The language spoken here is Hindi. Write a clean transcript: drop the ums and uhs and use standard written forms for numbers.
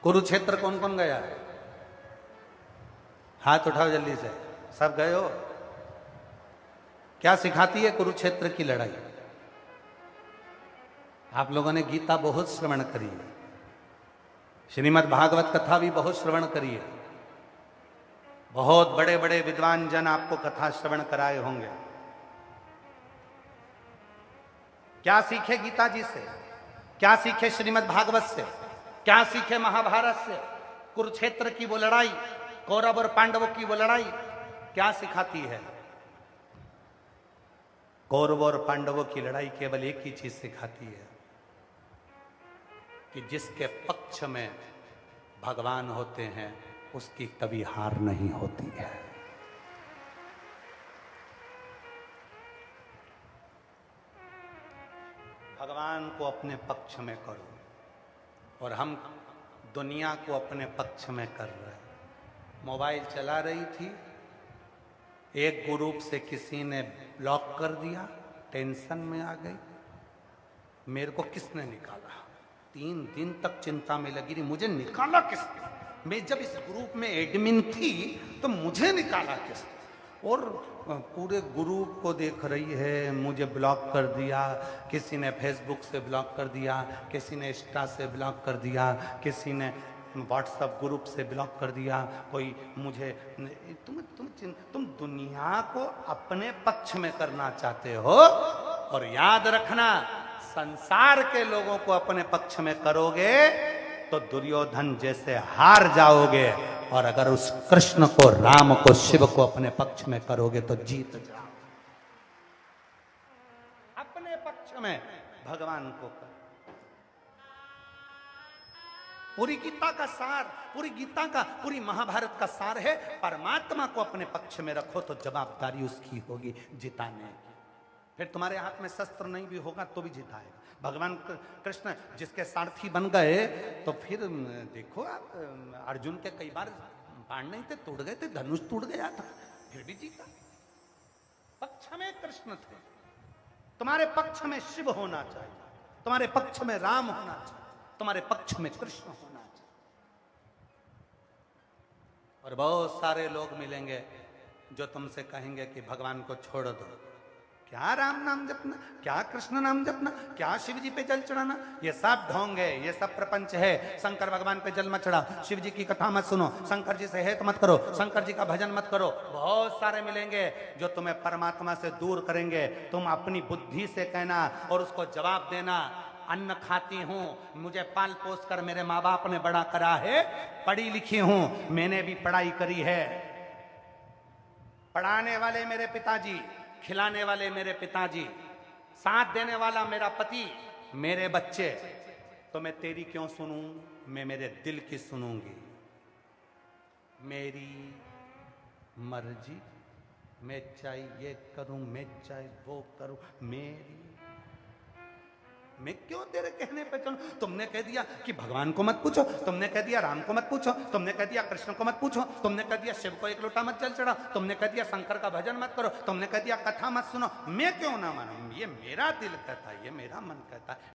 कुरुक्षेत्र कौन कौन गया? हाथ उठाओ जल्दी से, सब गए हो? क्या सिखाती है कुरुक्षेत्र की लड़ाई? आप लोगों ने गीता बहुत श्रवण करी है, श्रीमद् भागवत कथा भी बहुत श्रवण करी है, बहुत बड़े बड़े विद्वान जन आपको कथा श्रवण कराए होंगे। क्या सीखे गीता जी से? क्या सीखे श्रीमद् भागवत से? क्या सीखे महाभारत से? कुरुक्षेत्र की वो लड़ाई, कौरव और पांडवों की वो लड़ाई क्या सिखाती है? कौरव और पांडवों की लड़ाई केवल एक ही चीज सिखाती है कि जिसके पक्ष में भगवान होते हैं उसकी कभी हार नहीं होती है। भगवान को अपने पक्ष में करो, और हम दुनिया को अपने पक्ष में कर रहे हैं। मोबाइल चला रही थी, एक ग्रुप से किसी ने ब्लॉक कर दिया, टेंशन में आ गई। मेरे को किसने निकाला? 3 दिन तक चिंता में लगी रही, मुझे निकाला किसने? मैं जब इस ग्रुप में एडमिन थी तो मुझे निकाला किसने? और पूरे ग्रुप को देख रही है, मुझे ब्लॉक कर दिया, किसी ने फेसबुक से ब्लॉक कर दिया, किसी ने इंस्टा से ब्लॉक कर दिया, किसी ने व्हाट्सएप ग्रुप से ब्लॉक कर दिया, कोई मुझे तुम दुनिया को अपने पक्ष में करना चाहते हो। और याद रखना, संसार के लोगों को अपने पक्ष में करोगे तो दुर्योधन जैसे हार जाओगे, और अगर उस कृष्ण को, राम को, शिव को अपने पक्ष में करोगे तो जीत जाओ। अपने पक्ष में भगवान को करो। पूरी गीता का सार, पूरी गीता का, पूरी महाभारत का सार है, परमात्मा को अपने पक्ष में रखो तो जवाबदारी उसकी होगी जिताने की। फिर तुम्हारे हाथ में शस्त्र नहीं भी होगा तो भी जिताएगा। भगवान कृष्ण जिसके सारथी बन गए तो फिर देखो आप, अर्जुन के कई बार बाण नहीं थे, टूट गए थे, धनुष टूट गया था, फिर भी जीता। पक्ष में कृष्ण थे। तुम्हारे पक्ष में शिव होना चाहिए, तुम्हारे पक्ष में राम होना चाहिए, तुम्हारे पक्ष में कृष्ण होना चाहिए। और बहुत सारे लोग मिलेंगे जो तुमसे कहेंगे कि भगवान को छोड़ दो, क्या राम नाम जपना, क्या कृष्ण नाम जपना, क्या शिव जी पे जल चढ़ाना, ये सब ढोंग है, ये सब प्रपंच है। शंकर भगवान पे जल मत चढ़ाओ, शिव जी की कथा मत सुनो, शंकर जी से हेत मत करो, शंकर जी का भजन मत करो। बहुत सारे मिलेंगे जो तुम्हें परमात्मा से दूर करेंगे। तुम अपनी बुद्धि से कहना और उसको जवाब देना, अन्न खाती हूं, मुझे पाल पोस कर मेरे माँ बाप ने बड़ा करा है, पढ़ी लिखी हूं, मैंने भी पढ़ाई करी है, पढ़ाने वाले मेरे पिताजी, खिलाने वाले मेरे पिताजी, साथ देने वाला मेरा पति, मेरे बच्चे, तो मैं तेरी क्यों सुनूं? मैं मेरे दिल की सुनूंगी। मेरी मर्जी, मैं चाहे ये करूं, मैं चाहे वो करूं, मैं क्यों तेरे कहने पे चलूं? तुमने कह दिया कि भगवान को मत पूछो, तुमने कह दिया राम को मत पूछो, तुमने कह दिया कृष्ण को मत पूछो, तुमने कह दिया शिव को एक लोटा मत जल चढ़ाओ, तुमने कह दिया शंकर का भजन मत करो, तुमने कह दिया कथा मत सुनो, मैं क्यों ना मानूं? ये मेरा दिल कहता है, ये मेरा मन कहता है।